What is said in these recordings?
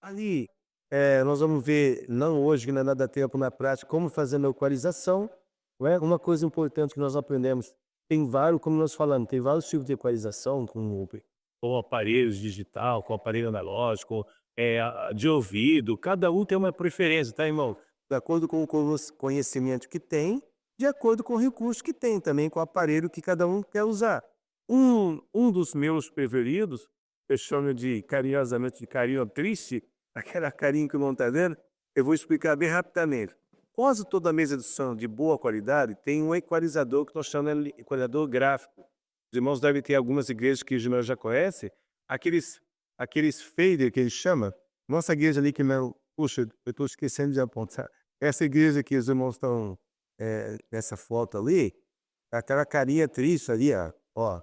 Ali, nós vamos ver, não hoje, que não é nada tempo na prática, como fazer a equalização, não é? Uma coisa importante que nós aprendemos, tem vários, como nós falamos, tem vários tipos de equalização, com aparelhos digital, com aparelho analógico, de ouvido, cada um tem uma preferência, tá, irmão? De acordo com o conhecimento que tem, de acordo com o recurso que tem, também com o aparelho que cada um quer usar. Um dos meus preferidos, eu chamo carinhosamente de carinho triste, aquela carinha que não está vendo, eu vou explicar bem rapidamente. Quase toda mesa de som de boa qualidade tem um equalizador que nós chamamos de equalizador gráfico. Os irmãos devem ter algumas igrejas que os irmãos já conhecem, aqueles fader que eles chamam. Nossa igreja ali que não, puxa, eu estou esquecendo de apontar. Essa igreja que os irmãos estão nessa foto ali, aquela carinha triste ali, ó.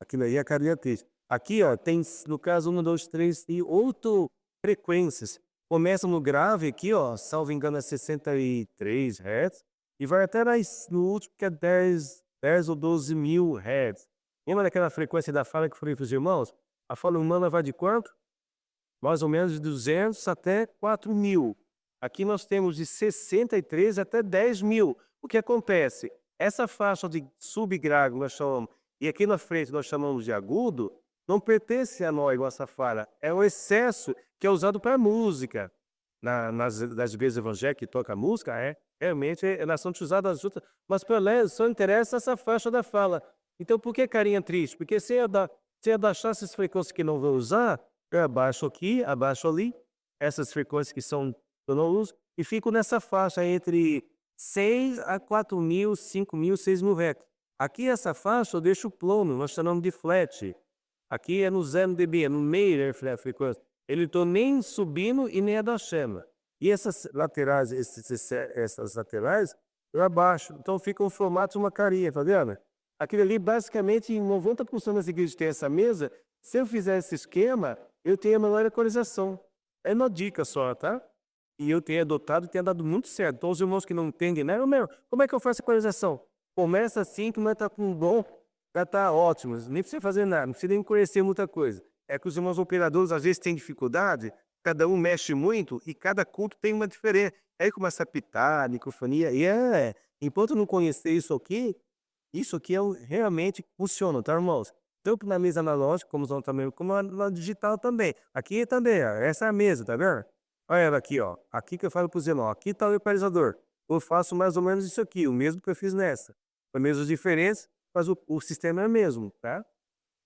Aquilo aí é a carinha triste. Aqui, ó, tem, no caso, 1, 2, 3 e 8 frequências. Começa no grave aqui, ó, salvo engano é 63 Hz, e vai até no último que é 10 ou 12 mil Hz. Lembra daquela frequência da fala que eu falei para os irmãos? A fala humana vai de quanto? Mais ou menos de 200 até 4.000. Aqui nós temos de 63 até 10.000. O que acontece? Essa faixa de subgrave, nós chamamos, e aqui na frente nós chamamos de agudo, não pertence a nós, nossa fala. É o excesso que é usado para música. Das igrejas evangélicas que tocam música, realmente elas são usadas juntas, mas para elas só interessa essa faixa da fala. Então por que carinha triste? Porque se eu abaixar essas frequências que não vou usar, eu abaixo aqui, abaixo ali, essas frequências que são eu não uso, e fico nessa faixa entre 6 a 4.000, 5.000, 6.000 Hz. Aqui essa faixa eu deixo plano, nós chamamos de flat. Aqui é no 0 dB, é no meio da frequência. Ele não estou nem subindo e nem abaixando. E essas laterais, essas laterais, eu abaixo. Então fica um formato de uma carinha, tá vendo? Aquilo ali, basicamente, em 90% das igrejas tem essa mesa. Se eu fizer esse esquema, eu tenho a melhor equalização. É uma dica só, tá? E eu tenho adotado e tenha dado muito certo. Então, os irmãos que não entendem, né? Meu, como é que eu faço a equalização? Começa assim, que vai estar com um bom, vai estar ótimo. Nem precisa fazer nada, não precisa nem conhecer muita coisa. É que os irmãos operadores às vezes têm dificuldade, cada um mexe muito e cada culto tem uma diferença. Aí começa a pitar, microfonia, e enquanto eu não conhecer isso aqui realmente funciona, tá, irmãos? Tanto na mesa analógica, como também, como na digital também. Aqui também, ó, essa é a mesa, tá vendo? Olha ela aqui, ó. Aqui que eu falo para os irmãos, aqui tá o equalizador. Eu faço mais ou menos isso aqui, o mesmo que eu fiz nessa. Com as mesmas diferenças, mas o sistema é o mesmo, tá?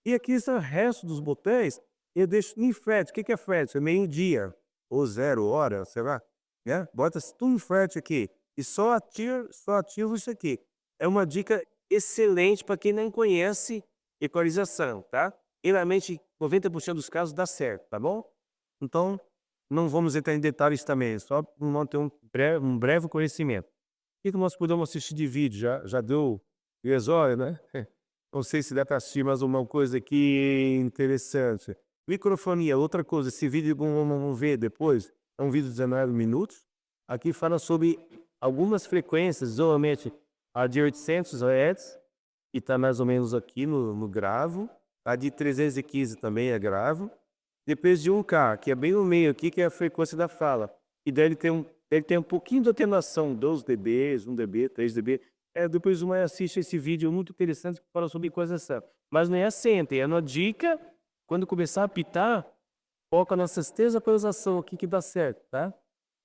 E aqui são o resto dos botões, eu deixo em fret. O que que é fret? É meio-dia, ou 0 hora, sei lá, né? Bota tudo em fret aqui. E só ativo isso aqui. É uma dica excelente para quem não conhece equalização, tá? E realmente, 90% dos casos dá certo, tá bom? Então, não vamos entrar em detalhes também, só para manter um breve conhecimento. O que nós podemos assistir de vídeo? Já deu 3 horas, né? Não sei se dá para assistir mais uma coisa aqui interessante. Microfonia, outra coisa, esse vídeo vamos ver depois, é um vídeo de 19 minutos. Aqui fala sobre algumas frequências, geralmente a de 800 Hz, que está mais ou menos aqui no gravo. A de 315 também é gravo. Depois de 1K, que é bem no meio aqui, que é a frequência da fala. E daí ele tem um pouquinho de atenuação, 12 dB, 1 dB, 3 dB. Depois uma assiste esse vídeo muito interessante que fala sobre coisas assim. Mas não é sempre, é uma dica, quando começar a apitar, foca na certeza atualização aqui que dá certo, tá?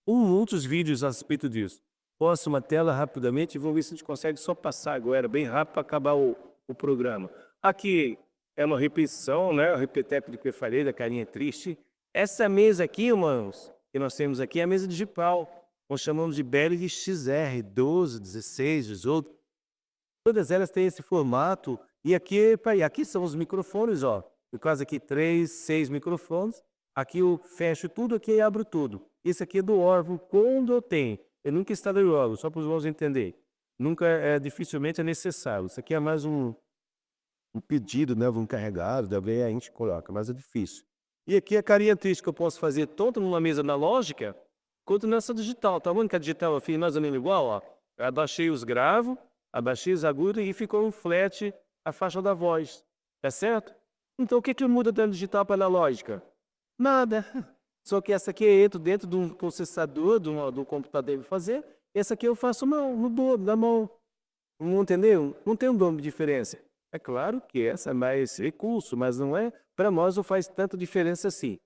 Muitos vídeos a respeito disso. Posto uma tela rapidamente e vou ver se a gente consegue só passar agora, bem rápido, para acabar o programa. Aqui é uma repetição, né? O repeteco que eu falei, da carinha triste. Essa mesa aqui, irmãos, que nós temos aqui, é a mesa digital. Nós chamamos de Behringer XR, 12, 16, 18. Todas elas têm esse formato. E aqui são os microfones, ó. No caso aqui, 3, 6 microfones. Aqui eu fecho tudo aqui e abro tudo. Esse aqui é do órgão, quando eu tenho. Eu nunca instalei o órgão, só para os irmãos entenderem. Nunca, dificilmente é necessário. Isso aqui é mais um pedido, né? Um carregado, daí a gente coloca, mas é difícil. E aqui a carinha triste que eu posso fazer tanto numa mesa analógica, quanto nessa digital. Tá vendo que a digital eu fiz mais ou menos igual, ó? Eu abaixei os gravos, abaixei os agudos e ficou um flat a faixa da voz. Tá certo? Então o que que muda da digital para analógica? Nada. Só que essa aqui eu entro dentro de um processador, do computador para fazer. Essa aqui eu faço na mão. Não entendeu? Não tem um nome de diferença. É claro que essa é mais recurso, mas não é, para nós não faz tanta diferença assim.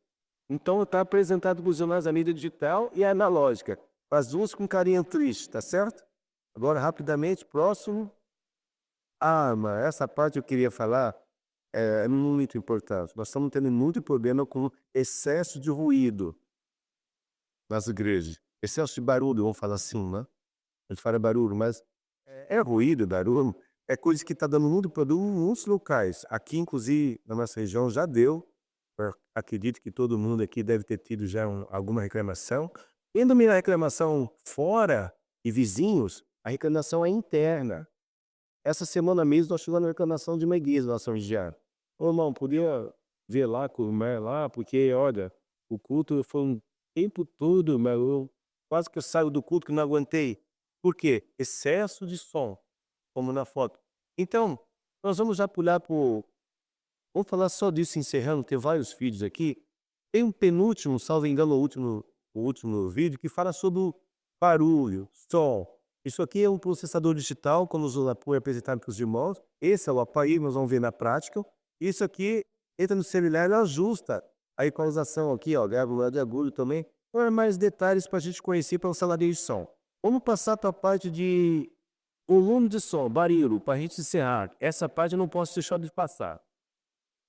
Então está apresentado para os jornais a mídia digital e a analógica. As duas com carinha triste, tá certo? Agora, rapidamente, próximo. Ah, mas essa parte eu queria falar é muito importante. Nós estamos tendo muito problema com excesso de ruído nas igrejas. Excesso de barulho, vamos falar assim, né? A gente fala barulho, mas é ruído, barulho. É coisa que está dando muito problema em muitos locais. Aqui, inclusive, na nossa região, já deu. Eu acredito que todo mundo aqui deve ter tido já alguma reclamação. Tendo minha reclamação fora e vizinhos, a reclamação é interna. Essa semana mesmo nós tivemos reclamação de uma igreja na nossa região. Ô irmão, podia ver lá com o irmão lá, porque olha, o culto foi um tempo todo, mas eu quase que eu saio do culto que não aguentei. Por quê? Excesso de som, como na foto. Então, nós vamos já pular por. Vamos falar só disso encerrando, tem vários vídeos aqui. Tem um penúltimo, salvo engano, o último vídeo, que fala sobre o barulho, som. Isso aqui é um processador digital, como o Lapur é apresentado para os irmãos. Esse é o aparelho, nós vamos ver na prática. Isso aqui entra no celular e ajusta a equalização aqui, ó, grava de agulha também. Então, é mais detalhes para a gente conhecer para o salário de som. Vamos passar para a parte de volume de som, barulho, para a gente encerrar. Essa parte eu não posso deixar de passar.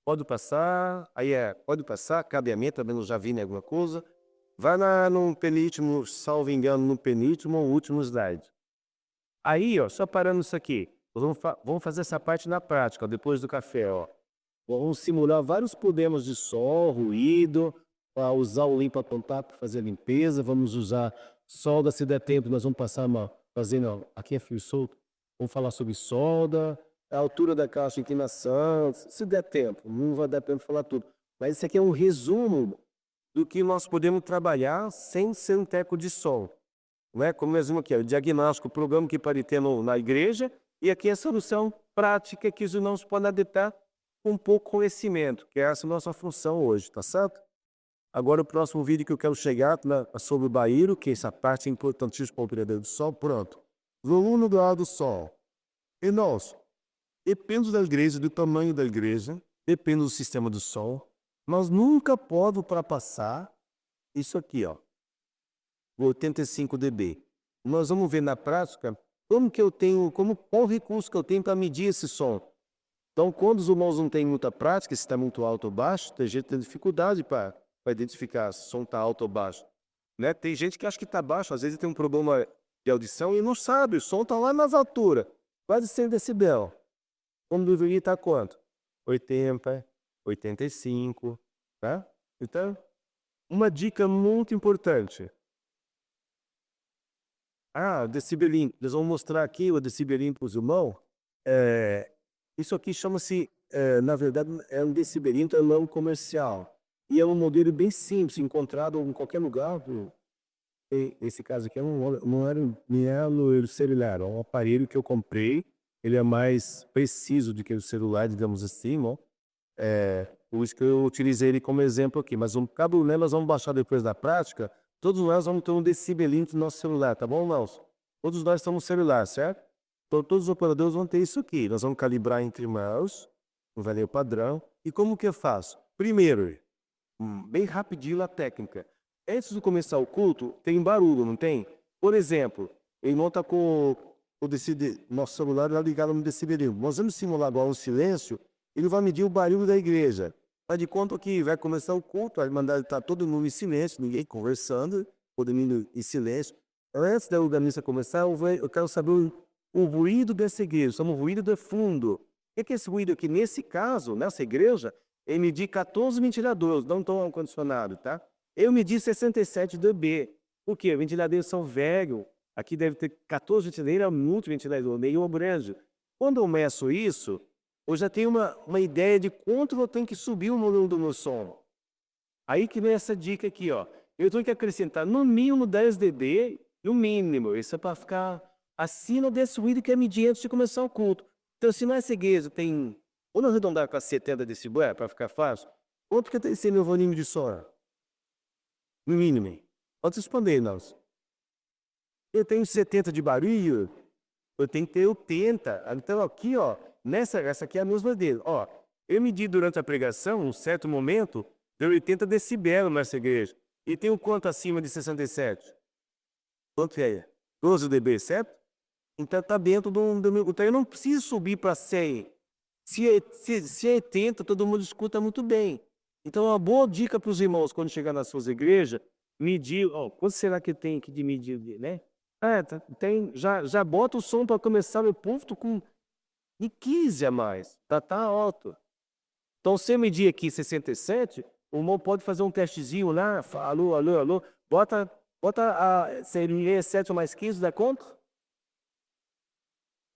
Pode passar, pode passar, cabeamento, também já vi alguma coisa. Vai lá no penúltimo, salvo engano, no penúltimo ou último slide. Aí, ó, só parando isso aqui, vamos fazer essa parte na prática, ó, depois do café, ó. Vamos simular vários problemas de som, ruído, para usar o limpa-contato para fazer a limpeza. Vamos usar solda, se der tempo, nós vamos passar fazendo, aqui é fio solto, vamos falar sobre solda, a altura da caixa de inclinação, se der tempo, não vai dar tempo de falar tudo. Mas isso aqui é um resumo do que nós podemos trabalhar sem ser um teco de som. Não é? Como mesmo aqui, o diagnóstico, o programa que pode ter na igreja, e aqui a solução prática que os irmãos podem adaptar com pouco conhecimento, que é essa nossa função hoje, tá certo? Agora o próximo vídeo que eu quero chegar sobre o barulho, que essa parte é importantíssima para o operador do som, pronto. Volume do ar do som. E nós, depende da igreja, do tamanho da igreja, depende do sistema do som, nós nunca podemos ultrapassar isso aqui, ó, 85 dB. Nós vamos ver na prática qual recurso que eu tenho para medir esse som. Então, quando os irmãos não têm muita prática, se está muito alto ou baixo, tem gente que tem dificuldade para identificar se o som está alto ou baixo. Né? Tem gente que acha que está baixo, às vezes tem um problema de audição e não sabe, o som está lá nas alturas, quase 100 decibel. Como deveria estar quanto? 80, 85, tá? Então, uma dica muito importante. Decibelinho. Nós vamos mostrar aqui o decibelinho para os irmãos. Isso aqui chama-se, na verdade, é um decibelinho não comercial. E é um modelo bem simples, encontrado em qualquer lugar. Esse caso aqui não era um celular, é um aparelho que eu comprei. Ele é mais preciso do que o celular, digamos assim, não? Por isso que eu utilizei ele como exemplo aqui. Mas um cabo nós vamos baixar depois da prática. Todos nós vamos ter um decibelinho no nosso celular, tá bom, irmãos? Todos nós estamos no celular, certo? Então, todos os operadores vão ter isso aqui. Nós vamos calibrar entre irmãos, um valor padrão. E como que eu faço? Primeiro, bem rapidinho a técnica. Antes de começar o culto, tem barulho, não tem? Por exemplo, ele não está com nosso celular ligado no decibelinho. Nós vamos simular agora um silêncio, ele vai medir o barulho da igreja. Faz de conta que vai começar o culto, vai mandar estar todo mundo em silêncio, ninguém conversando, todo mundo em silêncio. Antes da missa começar, eu quero saber o ruído dessa igreja, chama o ruído de fundo. O que é esse ruído aqui? Nesse caso, nessa igreja, ele medi 14 ventiladores, não estão ar-condicionado, tá? Eu medi 67 dB. Por quê? Ventiladores são velhos. Aqui deve ter 14 ventiladores, é muito ventilador, meio grande. Quando eu meço isso, eu já tenho uma ideia de quanto eu tenho que subir o volume do meu som. Aí que vem essa dica aqui, ó. Eu tenho que acrescentar no mínimo 10 dB, no mínimo. Isso é para ficar acima desse ruído que é medir antes de começar o culto. Então, se nessa igreja tem, vamos arredondar com a 70 decibéis, para ficar fácil, quanto que tem esse meu volume de som? no mínimo. Pode responder, nós. Eu tenho 70 de barulho, eu tenho que ter 80. Então aqui, ó, essa aqui é a mesma dele. Ó, eu medi durante a pregação, um certo momento, deu 80 decibéis nessa igreja. E tem o quanto acima de 67? Quanto é? 12 dB, certo? Então tá dentro do meu. Então eu não preciso subir para 100. Se é 80, todo mundo escuta muito bem. Então uma boa dica para os irmãos quando chegar nas suas igrejas, medir, ó, quanto será que tem aqui de medir, né? Tem, já bota o som para começar o púlpito com de 15 a mais, tá alto. Então se eu medir aqui 67, o irmão pode fazer um testezinho lá, alô, alô, alô, bota seria 7 mais 15, dá conta?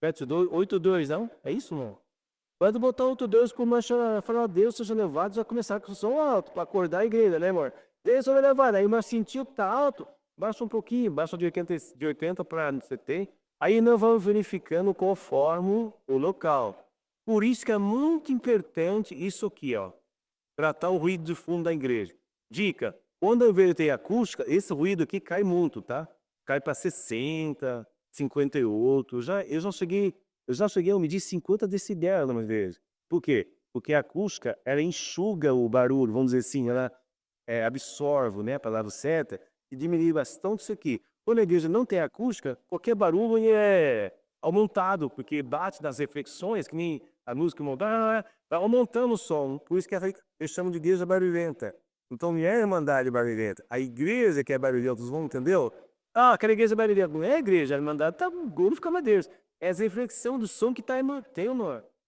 82, não? É isso, não? Pode botar 82 com marcha, falar, Deus seja elevado, já começar com o som alto, para acordar a igreja, né, amor? Deus seja elevado, aí mas sentiu que tá alto, baixa um pouquinho, baixa de 80 para 70, aí nós vamos verificando conforme o local. Por isso que é muito importante isso aqui, ó, tratar o ruído de fundo da igreja. Dica, quando eu inverter acústica, esse ruído aqui cai muito, tá? Cai para 60, 58, eu já cheguei a medir 50 decibéis uma vez. Por quê? Porque a acústica, ela enxuga o barulho, vamos dizer assim, ela absorve, né, a palavra certa, e diminui bastante isso aqui. Quando a igreja não tem acústica, qualquer barulho é aumentado, porque bate nas reflexões, que nem a música vai aumentando o som. Por isso que eles chamam de igreja barulhenta. Então não é a irmandade barulhenta. A igreja que é barulhenta, vocês vão entender? Ah, aquela igreja barulhenta. Não é a igreja, a irmandade tá fica madeiros. É a reflexão do som que tem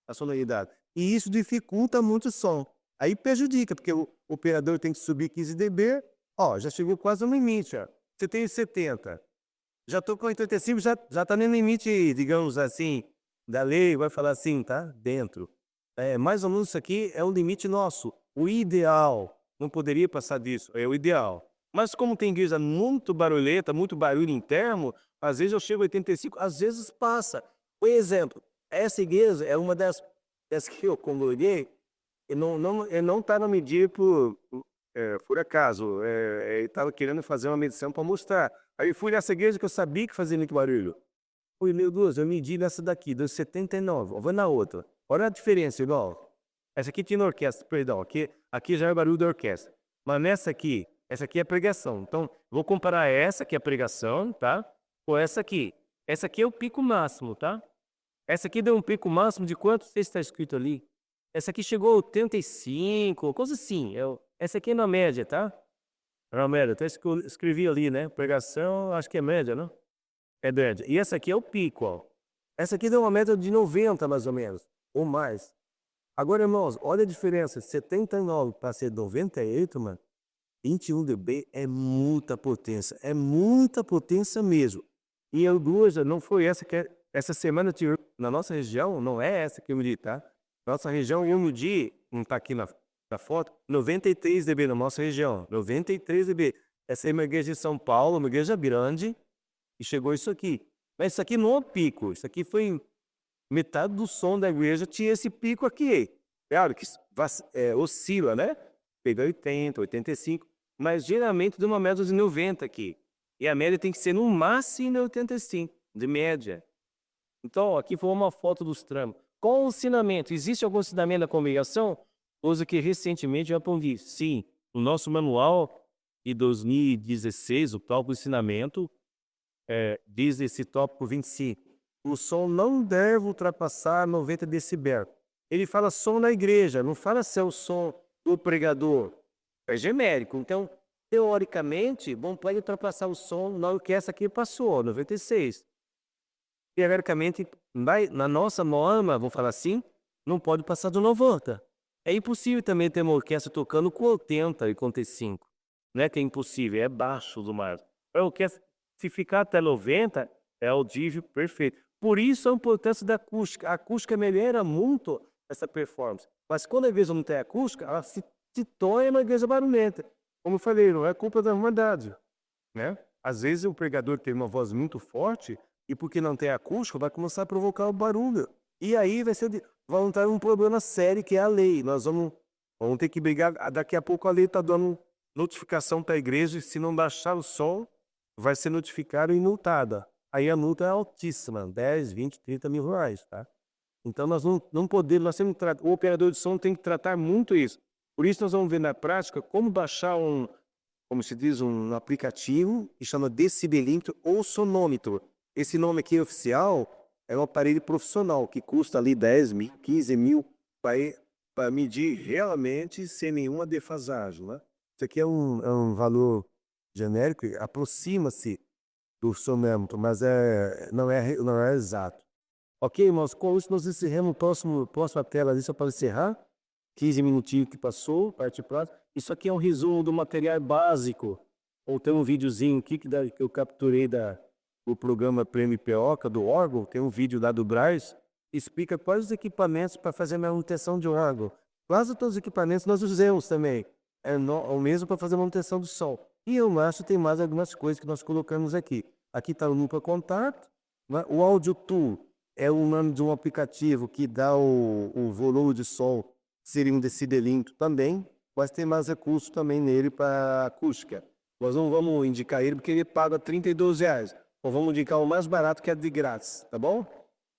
a sonoridade. E isso dificulta muito o som. Aí prejudica, porque o operador tem que subir 15 dB. Ó, já chegou quase no limite, ó. Você tem 70. Já estou com 85, já está no limite, digamos assim, da lei, vai falar assim, tá? Dentro. Mais ou menos isso aqui é o limite nosso. O ideal, não poderia passar disso, é o ideal. Mas como tem igreja muito barulhenta, muito barulho interno, às vezes eu chego a 85, às vezes passa. Por exemplo, essa igreja é uma das que eu congreguei, e não está na medida por acaso. Ele estava querendo fazer uma medição para mostrar. Aí fui nessa igreja que eu sabia que fazia muito barulho. Fui, meu Deus, eu medi nessa daqui, deu 79. Vou na outra. Olha a diferença, igual. Essa aqui tinha na orquestra, perdão. Aqui já é barulho da orquestra. Mas nessa aqui, essa aqui é pregação. Então, vou comparar essa, que é a pregação, tá? Com essa aqui. Essa aqui é o pico máximo, tá? Essa aqui deu um pico máximo de quanto? Não sei se está escrito ali. Essa aqui chegou a 85, coisa assim. Essa aqui é na média, tá? Na média, até escrevi ali, né? Pregação, acho que é média, não? É média. E essa aqui é o pico, ó. Essa aqui deu uma média de 90, mais ou menos, ou mais. Agora, irmãos, olha a diferença. 79 para ser 98, mano. 21 dB é muita potência mesmo. E eu duas, não foi essa essa semana tive na nossa região, não é essa que eu medi, tá? Nossa região eu medi, não tá aqui na foto, 93 dB na nossa região, 93 dB. Essa é uma igreja de São Paulo, uma igreja grande, e chegou isso aqui. Mas isso aqui não é um pico, isso aqui foi metade do som da igreja, tinha esse pico aqui. Claro que oscila, né? Pega 80, 85, mas geralmente dá uma média de 90 aqui. E a média tem que ser no máximo 85, de média. Então, aqui foi uma foto dos tramos. Qual o ensinamento? Existe algum ensinamento da congregação? Coisa que recentemente eu aprendi. Sim, no nosso manual de 2016, o tópico ensinamento, diz esse tópico 25. O som não deve ultrapassar 90 decibéis. Ele fala som na igreja, não fala se é o som do pregador. É genérico. Então, teoricamente, bom, pode ultrapassar o som na orquestra que passou, 96. Teoricamente, na nossa norma, vamos falar assim, não pode passar de 90. É impossível também ter uma orquestra tocando com 80 e 85. Não é que é impossível, é baixo do mar. A orquestra, se ficar até 90, é audível perfeito. Por isso a importância da acústica. A acústica melhora muito essa performance. Mas quando a igreja não tem acústica, ela se torna uma igreja barulhenta. Como eu falei, não é culpa da humanidade, né? Às vezes o pregador tem uma voz muito forte e porque não tem acústica vai começar a provocar o barulho. E aí vai entrar um problema sério que é a lei. Nós vamos ter que brigar. Daqui a pouco a lei está dando notificação para a igreja e se não baixar o som, vai ser notificado e multada. Aí a multa é altíssima, 10, 20, 30 mil reais, tá? Então nós não podemos, nós temos que o operador de som tem que tratar muito isso. Por isso nós vamos ver na prática como baixar como se diz, um aplicativo que chama decibelímetro ou sonômetro. Esse nome aqui oficial é um aparelho profissional que custa ali 10 mil, 15 mil para medir realmente sem nenhuma defasagem, né? Isso aqui é um valor genérico, aproxima-se do sonômetro, mas não é exato. Ok, irmãos, com isso nós encerramos próxima tela ali, só para encerrar. 15 minutinhos que passou, parte prática. Isso aqui é um resumo do material básico. Ou tem um videozinho aqui que eu capturei do programa Prêmio Pioca, do órgão. Tem um vídeo lá do Braz. Explica quais os equipamentos para fazer a manutenção de órgão. Quase todos os equipamentos nós usamos também. É o mesmo para fazer a manutenção do som. E eu acho que tem mais algumas coisas que nós colocamos aqui. Aqui está o Lupa Contato. Né? O Audio Tool é o nome de um aplicativo que dá o volume de som. Seria um decibelímetro também, mas tem mais recurso também nele para acústica. Nós não vamos indicar ele porque ele paga R$ 32. Ou vamos indicar o mais barato que é de grátis, tá bom?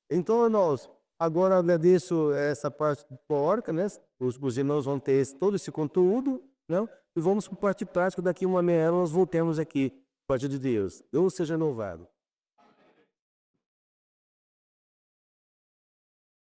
Então, nós agora agradeço essa parte teórica, né? Os irmãos vão ter todo esse conteúdo, né? E vamos para a parte prática. Daqui uma meia hora nós voltemos aqui, parte de Deus. Deus seja louvado.